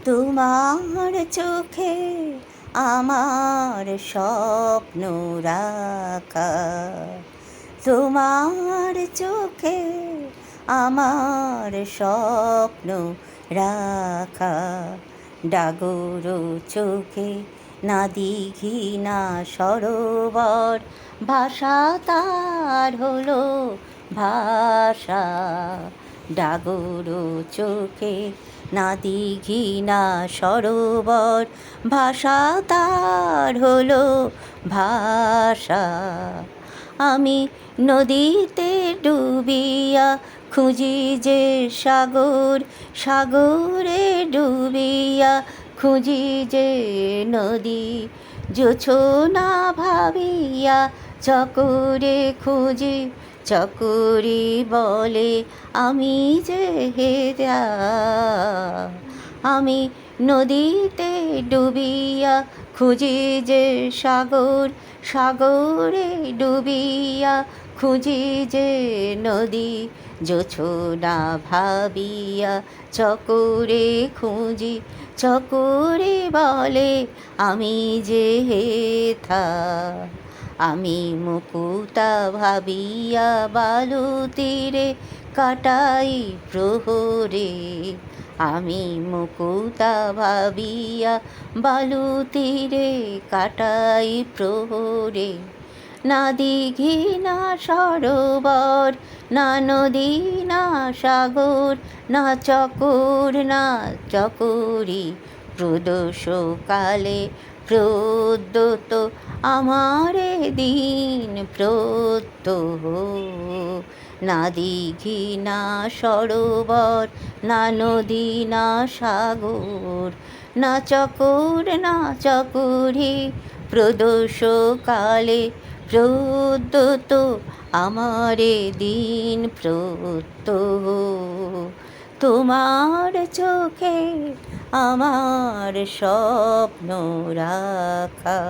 তোমার চোখে আমার স্বপ্ন রাখা, তোমার চোখে আমার স্বপ্ন রাখা। ডাগর চোখে না দিঘি না সরোবর, ভাষা তার হলো ভাষা। ডাগর চোখে না দিঘি না সরোবর, ভাষা তার হলো ভাষা। আমি নদীতে ডুবিয়া খুঁজি যে সাগর, সাগরে ডুবিয়া খুঁজি যে নদী। জোছনা ভাবিয়া চকরে খুঁজি, চকরি বলে আমি যে হেরা। আমি নদীতে ডুবিয়া খুঁজি যে সাগর, সাগরে ডুবিয়া খুঁজি যে নদী। জোছনা ভাবিয়া চকরে খুঁজি, চকরে বলে আমি যে হেথা। আমি মুকুতা ভাবিয়া বালু তীরে কাটাই প্রহরে। আমি মুকুতা ভাবিয়া বালু তীরে কাটাই প্রহরে। না দিঘি না সরোবর, না নদী না সাগর, না চকর না চকরি, প্রদোষ কালে প্রদ্যোত আমারে দিন প্রত্যহ। না দিঘি না সরোবর, না নদী না সাগর, না চকর না চকরি, প্রদোষ কালে প্রদ্যোত আমারে দিন প্রত্যহ। তোমার চোখে আমার স্বপ্ন রাখা।